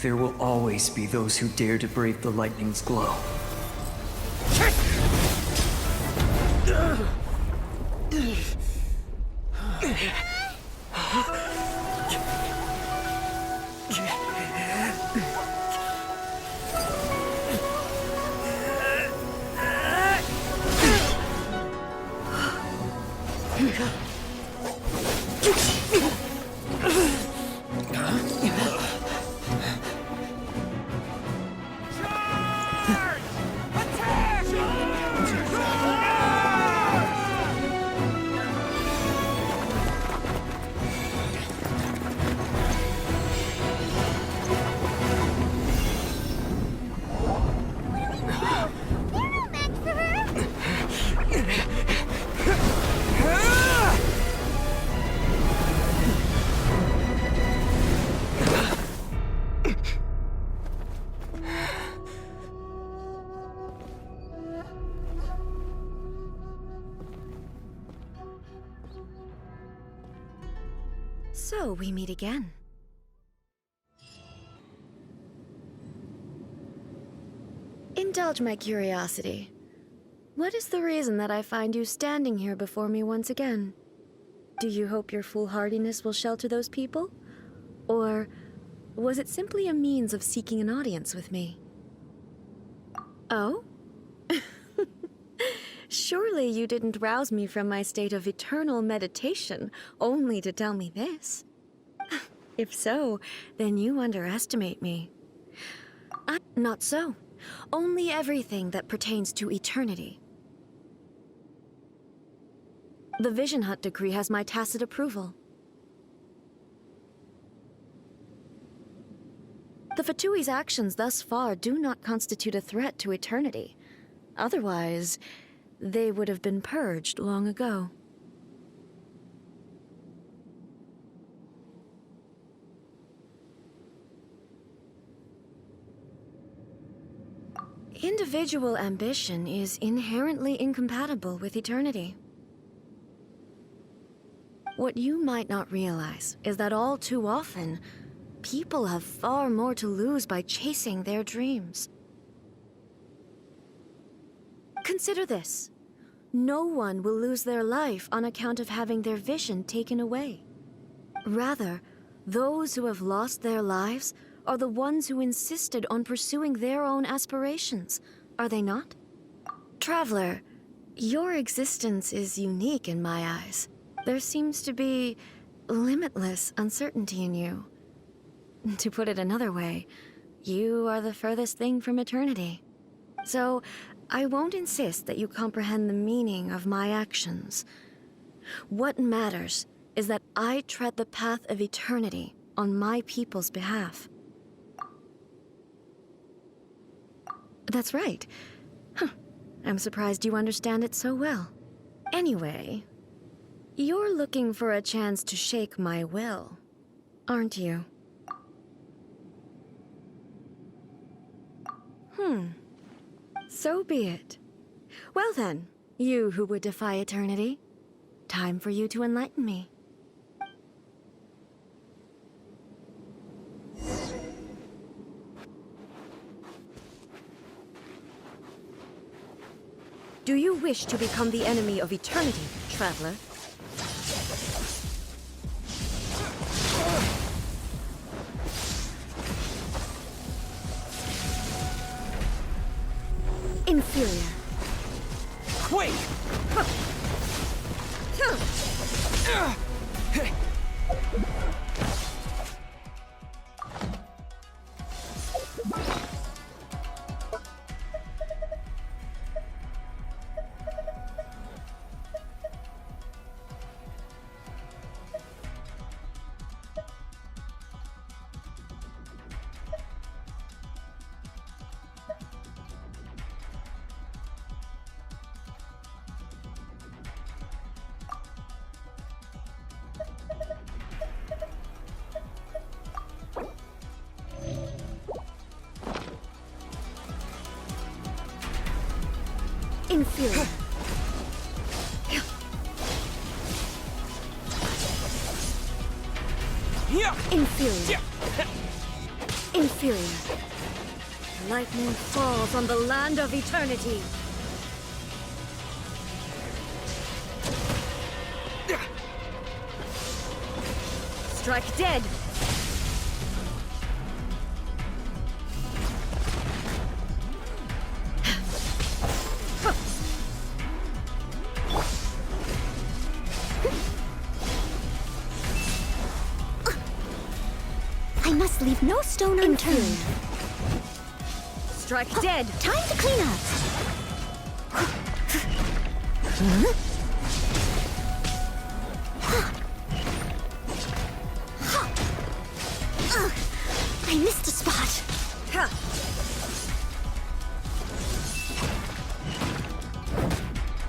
there will always be those who dare to brave the lightning's glow. So we meet again. Indulge my curiosity. What is the reason that I find you standing here before me once again? Do you hope your foolhardiness will shelter those people? Or was it simply a means of seeking an audience with me? Oh? Surely you didn't rouse me from my state of eternal meditation only to tell me this. If so, then you underestimate me. Not so. Only everything that pertains to eternity. The Vision Hut decree has my tacit approval. The Fatui's actions thus far do not constitute a threat to eternity. Otherwise, they would have been purged long ago. Individual ambition is inherently incompatible with eternity. What you might not realize is that all too often, people have far more to lose by chasing their dreams. Consider this. No one will lose their life on account of having their vision taken away. Rather, those who have lost their lives are the ones who insisted on pursuing their own aspirations, are they not? Traveler, your existence is unique in my eyes. There seems to be limitless uncertainty in you. To put it another way, you are the furthest thing from eternity. So, I won't insist that you comprehend the meaning of my actions. What matters is that I tread the path of eternity on my people's behalf. That's right. Huh. I'm surprised you understand it so well. Anyway, you're looking for a chance to shake my will, aren't you? So be it. Well then, you who would defy eternity, time for you to enlighten me. Do you wish to become the enemy of eternity, traveler? Inferior. Wait! Inferior. Inferior. Inferior. Lightning falls on the land of eternity. Strike dead. I must leave no stone unturned. Strike dead. Time to clean up. I missed a spot.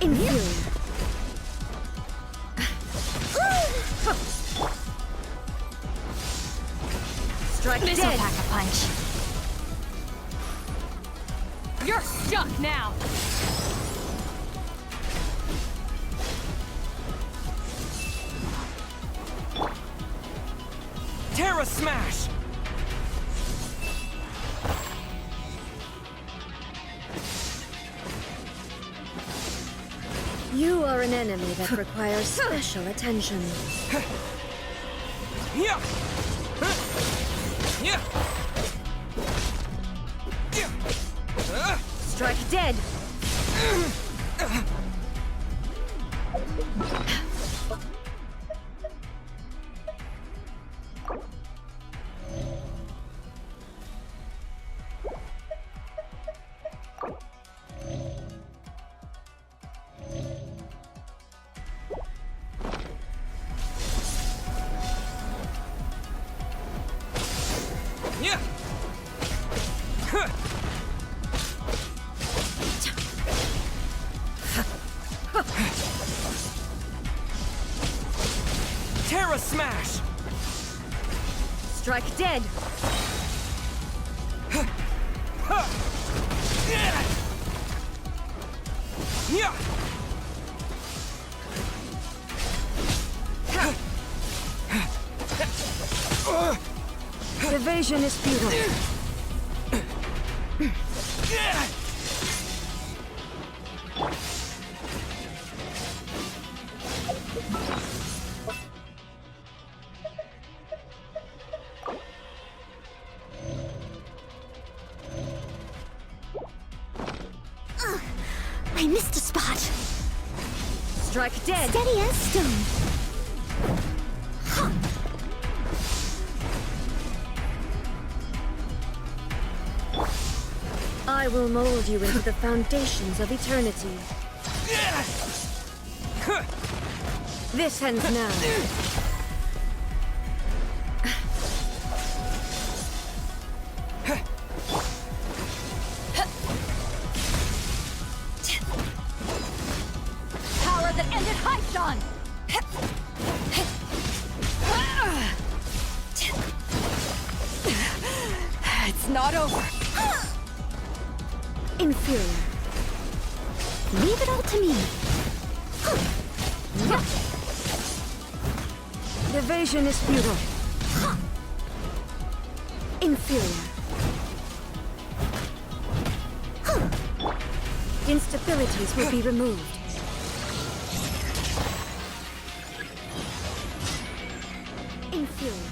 Inferior. Strike This'll dead. pack a punch. You're stuck now! Terra Smash! You are an enemy that requires special attention. Yeah! Yeah! Strike dead. Yeah! Terra Smash! Strike dead. Yeah! Evasion is futile. I missed a spot. Strike dead. Steady as stone. I will mold you into the foundations of eternity. This ends now. Power that ended Haishan! It's not over. Inferior. Leave it all to me. Evasion is futile. Inferior. Instabilities will be removed. Inferior.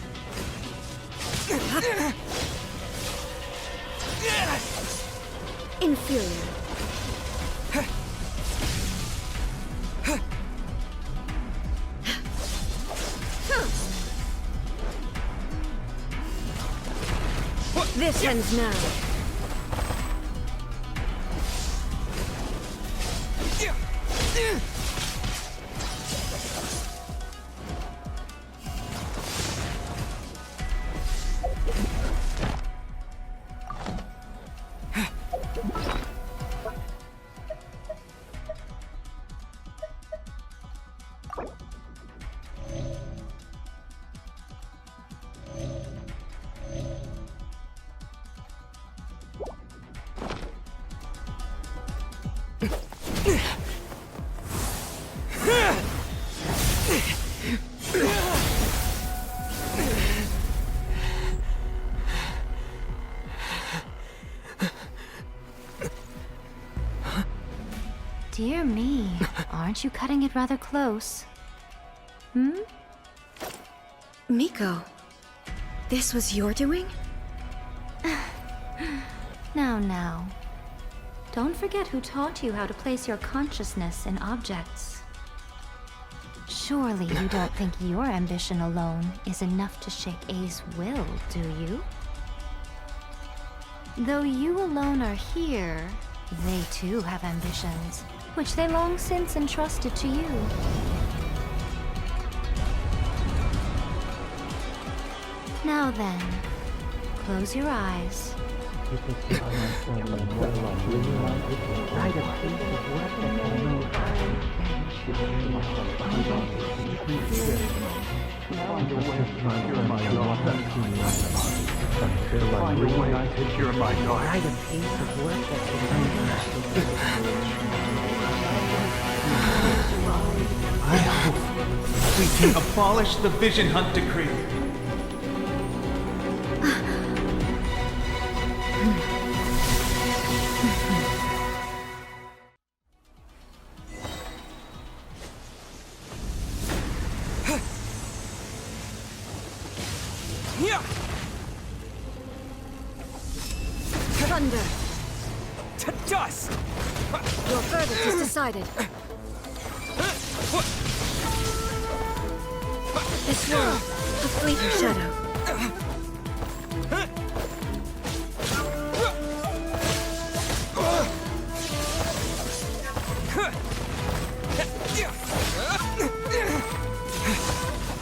Inferior. This ends now. Dear me, aren't you cutting it rather close? Hmm? Miko, this was your doing? Now. Don't forget who taught you how to place your consciousness in objects. Surely you don't think your ambition alone is enough to shake A's will, do you? Though you alone are here, they too have ambitions, which they long since entrusted to you. Now then, close your eyes. I hope we can abolish the Vision Hunt Decree. Thunder! To dust! Your verdict is decided. This world, a fleeting shadow.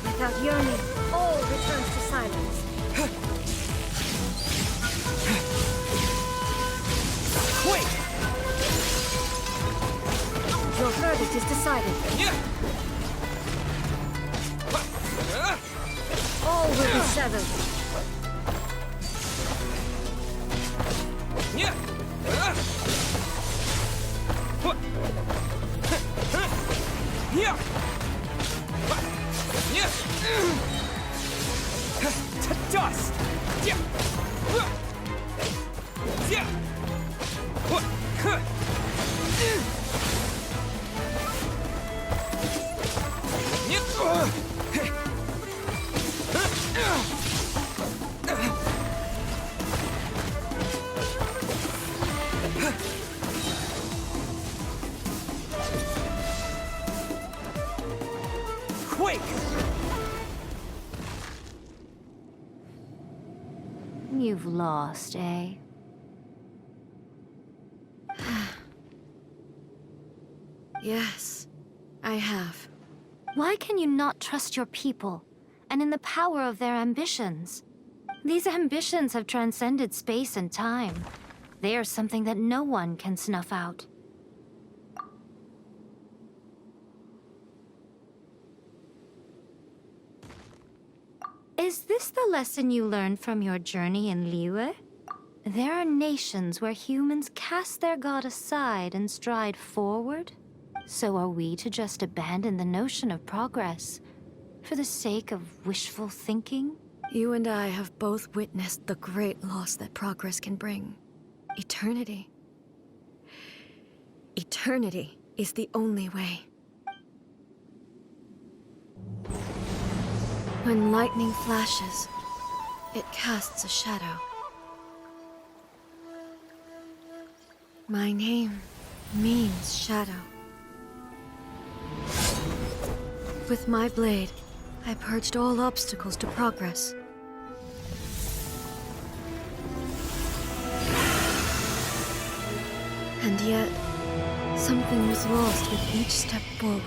Without yearning, all returns to silence. Wait! Your verdict is decided. All will be severed. To dust! Quake! You've lost, eh? Yes, I have. Why can you not trust your people, and in the power of their ambitions? These ambitions have transcended space and time. They are something that no one can snuff out. Is this the lesson you learned from your journey in Liyue? There are nations where humans cast their god aside and stride forward. So are we to just abandon the notion of progress for the sake of wishful thinking? You and I have both witnessed the great loss that progress can bring. Eternity. Eternity is the only way. When lightning flashes, it casts a shadow. My name means shadow. With my blade, I purged all obstacles to progress. And yet, something was lost with each step forward.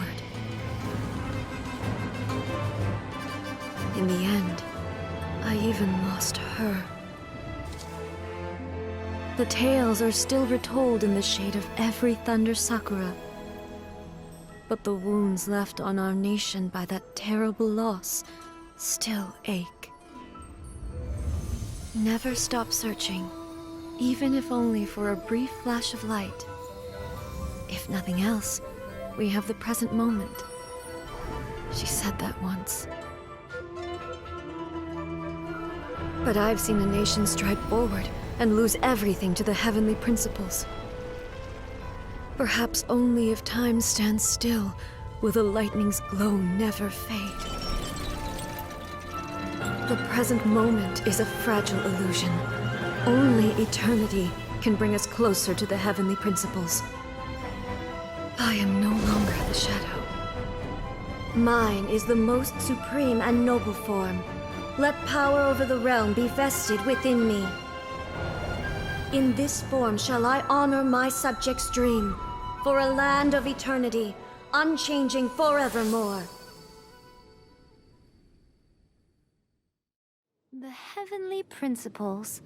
In the end, I even lost her. The tales are still retold in the shade of every Thunder Sakura. But the wounds left on our nation by that terrible loss still ache. Never stop searching, even if only for a brief flash of light. If nothing else, we have the present moment. She said that once. But I've seen a nation stride forward and lose everything to the heavenly principles. Perhaps only if time stands still will the lightning's glow never fade. The present moment is a fragile illusion. Only eternity can bring us closer to the heavenly principles. I am no longer the shadow. Mine is the most supreme and noble form. Let power over the realm be vested within me. In this form shall I honor my subjects' dream, for a land of eternity, unchanging forevermore. The heavenly principles.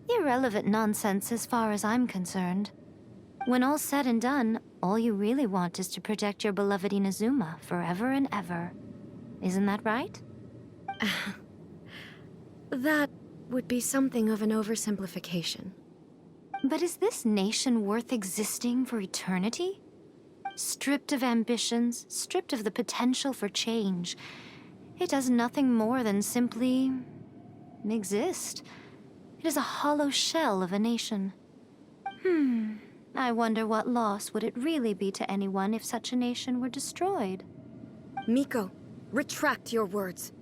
Irrelevant nonsense as far as I'm concerned. When all's said and done, all you really want is to protect your beloved Inazuma forever and ever. Isn't that right? That would be something of an oversimplification. But is this nation worth existing for eternity? Stripped of ambitions, stripped of the potential for change, it does nothing more than simply exist. It is a hollow shell of a nation. I wonder what loss would it really be to anyone if such a nation were destroyed? Miko, retract your words.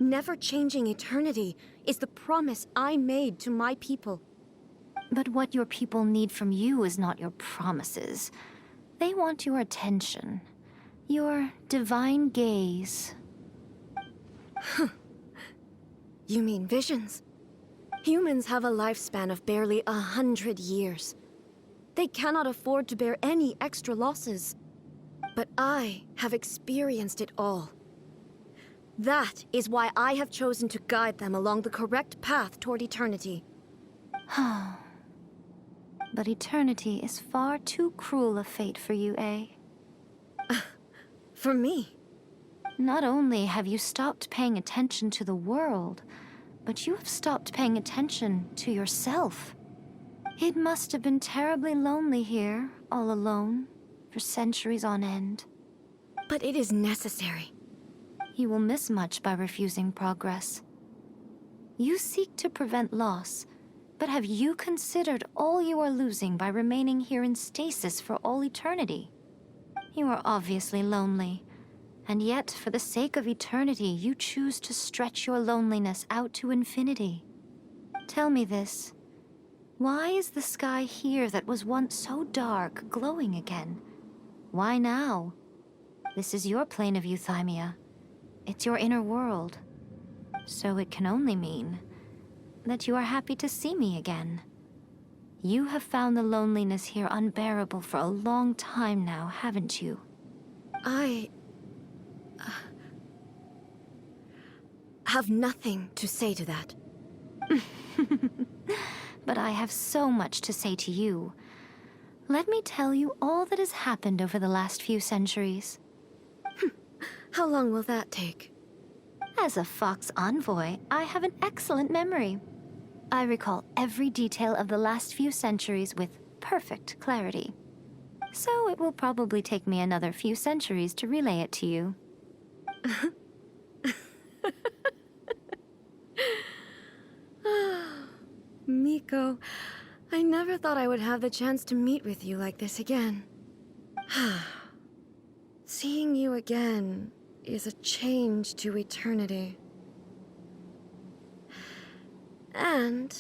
Never-changing eternity is the promise I made to my people. But what your people need from you is not your promises. They want your attention. Your divine gaze. You mean visions? Humans have a lifespan of barely 100 years. They cannot afford to bear any extra losses. But I have experienced it all. That is why I have chosen to guide them along the correct path toward eternity. But eternity is far too cruel a fate for you, eh? For me? Not only have you stopped paying attention to the world, but you have stopped paying attention to yourself. It must have been terribly lonely here, all alone, for centuries on end. But it is necessary. You will miss much by refusing progress. You seek to prevent loss, but have you considered all you are losing by remaining here in stasis for all eternity? You are obviously lonely, and yet, for the sake of eternity, you choose to stretch your loneliness out to infinity. Tell me this. Why is the sky here that was once so dark glowing again? Why now? This is your plane of euthymia. It's your inner world. So it can only mean that you are happy to see me again. You have found the loneliness here unbearable for a long time now, haven't you? I have nothing to say to that. But I have so much to say to you. Let me tell you all that has happened over the last few centuries. How long will that take? As a Fox envoy, I have an excellent memory. I recall every detail of the last few centuries with perfect clarity. So it will probably take me another few centuries to relay it to you. Miko, I never thought I would have the chance to meet with you like this again. Seeing you again is a change to eternity. And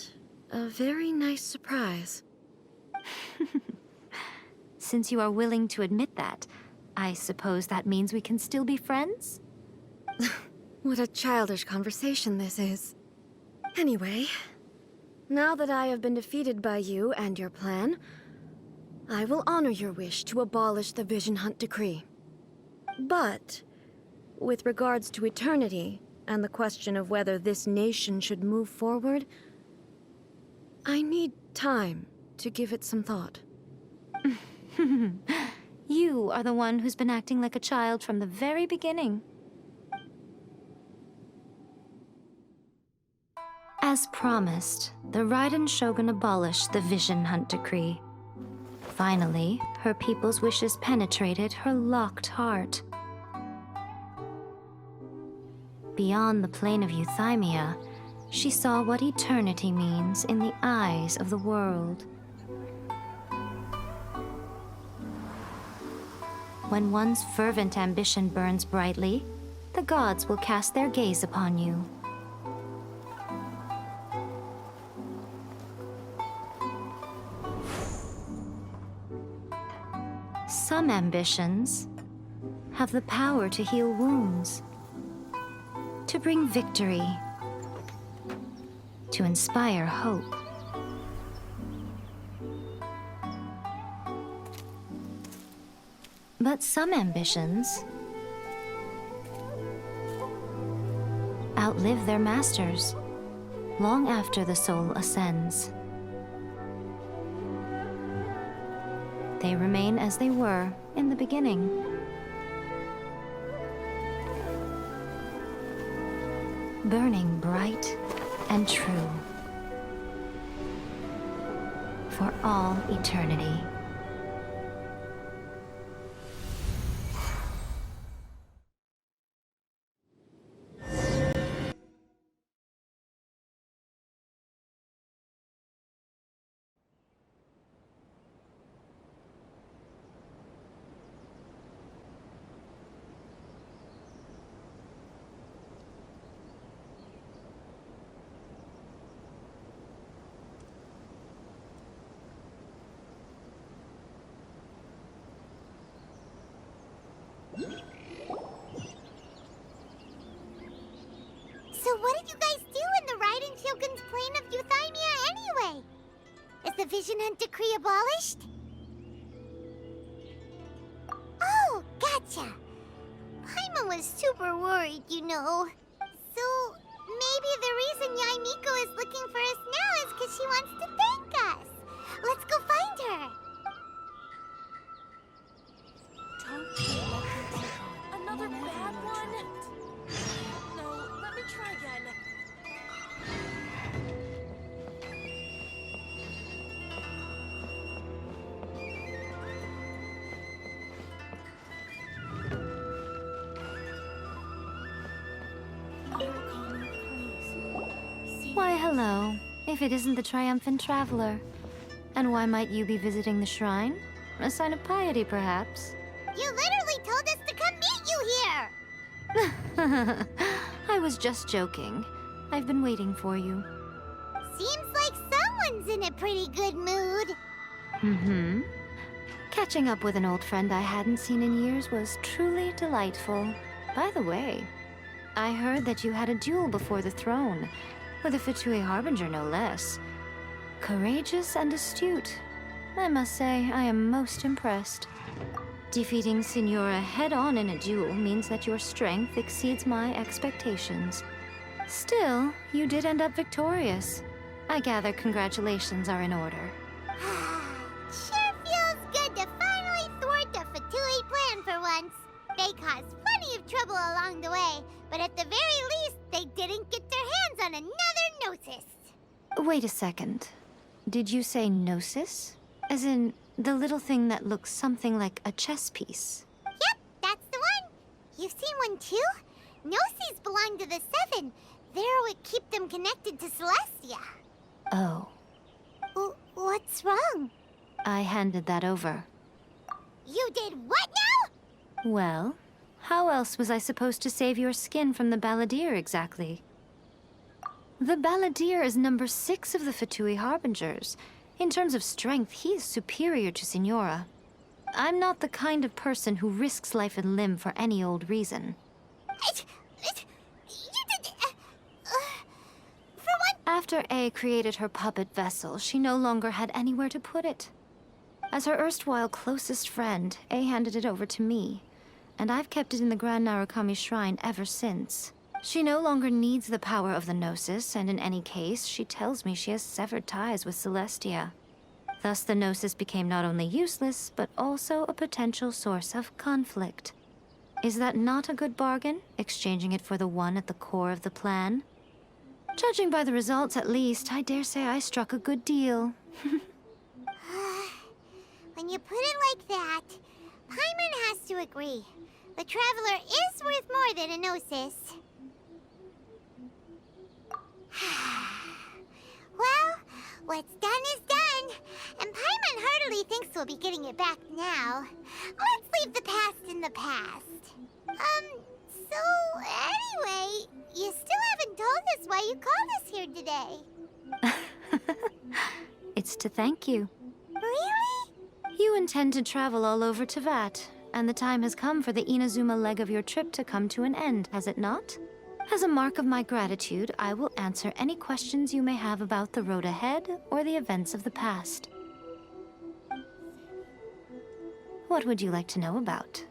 a very nice surprise. Since you are willing to admit that, I suppose that means we can still be friends? What a childish conversation this is. Anyway, now that I have been defeated by you and your plan, I will honor your wish to abolish the Vision Hunt Decree. But, with regards to eternity, and the question of whether this nation should move forward, I need time to give it some thought. You are the one who's been acting like a child from the very beginning. As promised, the Raiden Shogun abolished the Vision Hunt Decree. Finally, her people's wishes penetrated her locked heart. Beyond the plane of euthymia, she saw what eternity means in the eyes of the world. When one's fervent ambition burns brightly, the gods will cast their gaze upon you. Some ambitions have the power to heal wounds, to bring victory, to inspire hope. But some ambitions outlive their masters long after the soul ascends. They remain as they were in the beginning. Burning bright and true for all eternity. So what did you guys do in the Raiden Shogun's plane of Euthymia anyway? Is the Vision Hunt decree abolished? Oh, gotcha. Paimon was super worried, you know. So maybe the reason Yaimiko is looking for us now is because she wants to thank us. Let's go find her. Another bad one? No, let me try again. Why, hello. If it isn't the triumphant traveler. And why might you be visiting the shrine? A sign of piety, perhaps? You literally told us to come meet you here! I was just joking. I've been waiting for you. Seems like someone's in a pretty good mood. Mm-hmm. Catching up with an old friend I hadn't seen in years was truly delightful. By the way, I heard that you had a duel before the throne, with a Fatui Harbinger no less. Courageous and astute. I must say, I am most impressed. Defeating Signora head-on in a duel means that your strength exceeds my expectations. Still, you did end up victorious. I gather congratulations are in order. Sure feels good to finally thwart the Fatui plan for once. They caused plenty of trouble along the way, but at the very least, they didn't get their hands on another Gnosis. Wait a second. Did you say Gnosis? As in, the little thing that looks something like a chess piece? Yep, that's the one. You've seen one too? Gnosis belong to the Seven. They're what keep them connected to Celestia. Oh. What's wrong? I handed that over. You did what now? Well, how else was I supposed to save your skin from the Balladeer exactly? The Balladeer is number 6 of the Fatui Harbingers. In terms of strength, he is superior to Signora. I'm not the kind of person who risks life and limb for any old reason. You did... for one... After A created her puppet vessel, she no longer had anywhere to put it. As her erstwhile closest friend, A handed it over to me, and I've kept it in the Grand Narukami Shrine ever since. She no longer needs the power of the Gnosis, and in any case, she tells me she has severed ties with Celestia. Thus, the Gnosis became not only useless, but also a potential source of conflict. Is that not a good bargain, exchanging it for the one at the core of the plan? Judging by the results, at least, I dare say I struck a good deal. When you put it like that, Paimon has to agree. The Traveler is worth more than a Gnosis. Well, what's done is done, and Paimon heartily thinks we'll be getting it back now. Let's leave the past past. So anyway, you still haven't told us why you called us here today. It's to thank you. Really? You intend to travel all over Teyvat, and the time has come for the Inazuma leg of your trip to come to an end, has it not? As a mark of my gratitude, I will answer any questions you may have about the road ahead or the events of the past. What would you like to know about?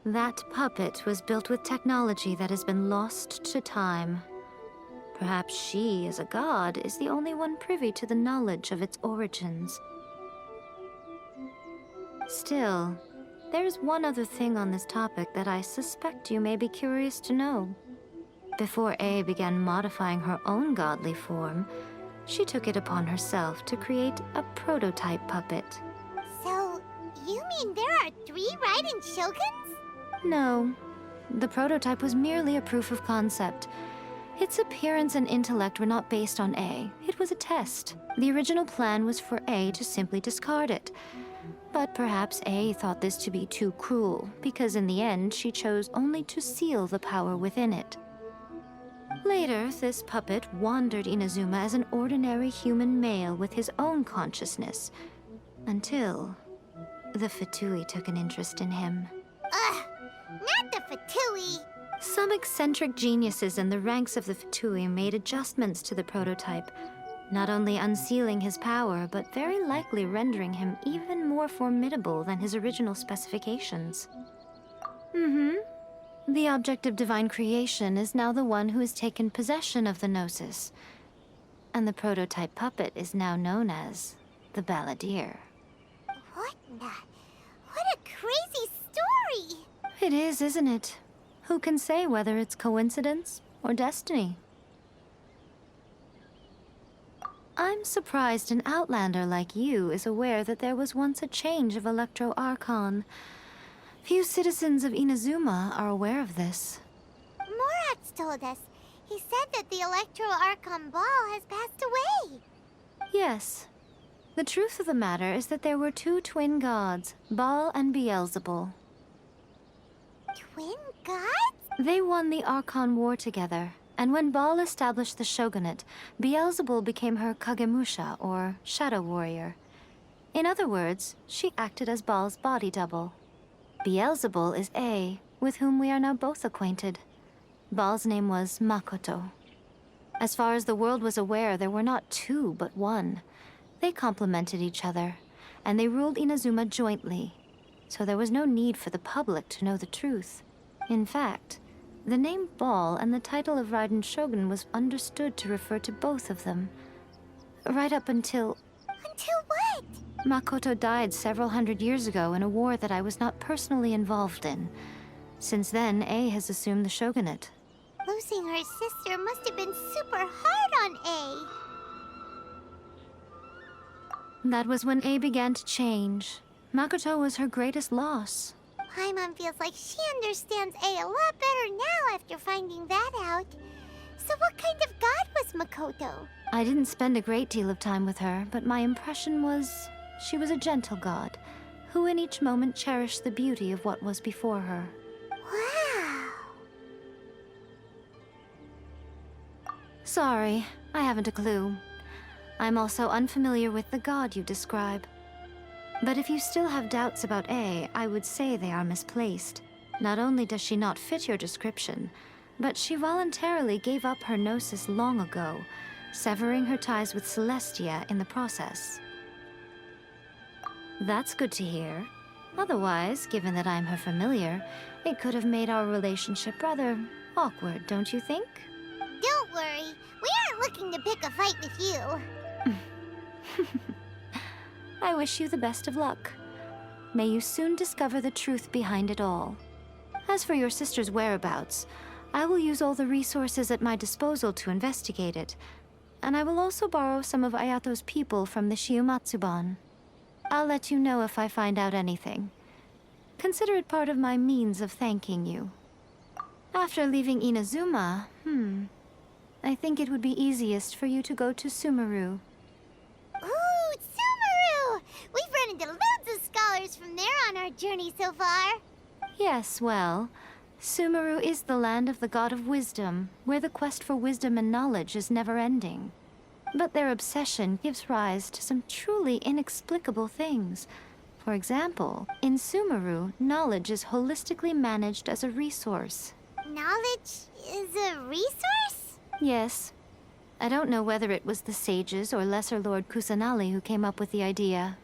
That puppet was built with technology that has been lost to time. Perhaps she, as a god, is the only one privy to the knowledge of its origins. Still, there is one other thing on this topic that I suspect you may be curious to know. Before A began modifying her own godly form, she took it upon herself to create a prototype puppet. So, you mean there are 3 Raiden Shoguns? No, the prototype was merely a proof of concept. Its appearance and intellect were not based on A. It was a test. The original plan was for A to simply discard it. But perhaps A thought this to be too cruel, because in the end she chose only to seal the power within it. Later, this puppet wandered Inazuma as an ordinary human male with his own consciousness, until the Fatui took an interest in him. Ugh, not the Fatui. Some eccentric geniuses in the ranks of the Fatui made adjustments to the prototype, not only unsealing his power, but very likely rendering him even more formidable than his original specifications. The object of divine creation is now the one who has taken possession of the Gnosis, and the prototype puppet is now known as the Balladeer. What a crazy story! It is, isn't it? Who can say whether it's coincidence or destiny? I'm surprised an outlander like you is aware that there was once a change of Electro Archon. Few citizens of Inazuma are aware of this. Moratz told us. He said that the Electro Archon Ball has passed away. Yes. The truth of the matter is that there were 2 twin gods, Baal and Beelzebul. Twin gods? They won the Archon War together, and when Baal established the shogunate, Beelzebul became her Kagemusha, or shadow warrior. In other words, she acted as Baal's body double. Beelzebul is A, with whom we are now both acquainted. Baal's name was Makoto. As far as the world was aware, there were not 2, but 1. They complemented each other, and they ruled Inazuma jointly, so there was no need for the public to know the truth. In fact, the name Baal and the title of Raiden Shogun was understood to refer to both of them. Right up until... Until what? Makoto died several hundred years ago in a war that I was not personally involved in. Since then, A has assumed the shogunate. Losing her sister must have been super hard on A. That was when A began to change. Makoto was her greatest loss. Paimon feels like she understands A a lot better now after finding that out. So what kind of god was Makoto? I didn't spend a great deal of time with her, but my impression was she was a gentle god, who in each moment cherished the beauty of what was before her. Wow. Sorry, I haven't a clue. I'm also unfamiliar with the god you describe. But if you still have doubts about A, I would say they are misplaced. Not only does she not fit your description, but she voluntarily gave up her gnosis long ago, severing her ties with Celestia in the process. That's good to hear. Otherwise, given that I'm her familiar, it could have made our relationship rather awkward, don't you think? Don't worry. We aren't looking to pick a fight with you. I wish you the best of luck. May you soon discover the truth behind it all. As for your sister's whereabouts, I will use all the resources at my disposal to investigate it, and I will also borrow some of Ayato's people from the Shiumatsuban. I'll let you know if I find out anything. Consider it part of my means of thanking you. After leaving Inazuma, I think it would be easiest for you to go to Sumeru. Ooh, Sumeru! We've run into loads of scholars from there on our journey so far. Yes, well, Sumeru is the land of the god of wisdom, where the quest for wisdom and knowledge is never-ending. But their obsession gives rise to some truly inexplicable things. For example, in Sumeru, knowledge is holistically managed as a resource. Knowledge is a resource? Yes. I don't know whether it was the sages or Lesser Lord Kusanali who came up with the idea.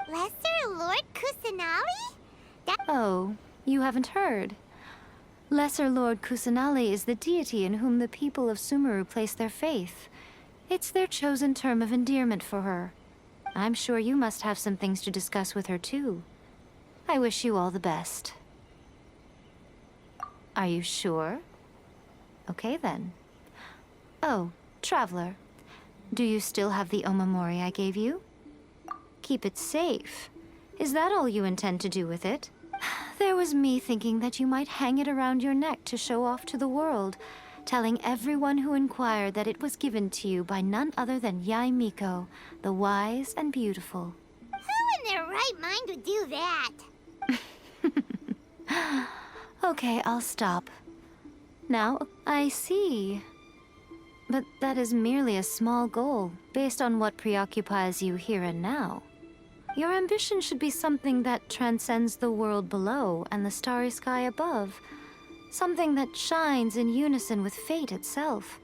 Lesser Lord Kusanali? Oh, you haven't heard. Lesser Lord Kusanali is the deity in whom the people of Sumeru place their faith. It's their chosen term of endearment for her. I'm sure you must have some things to discuss with her, too. I wish you all the best. Are you sure? Okay, then. Oh, Traveler. Do you still have the omamori I gave you? Keep it safe. Is that all you intend to do with it? There was me thinking that you might hang it around your neck to show off to the world, telling everyone who inquired that it was given to you by none other than Yae Miko, the wise and beautiful. Who in their right mind would do that? Okay, I'll stop. Now, I see. But that is merely a small goal, based on what preoccupies you here and now. Your ambition should be something that transcends the world below and the starry sky above. Something that shines in unison with fate itself.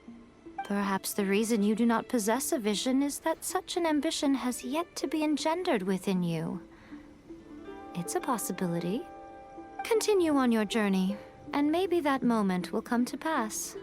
Perhaps the reason you do not possess a vision is that such an ambition has yet to be engendered within you. It's a possibility. Continue on your journey, and maybe that moment will come to pass.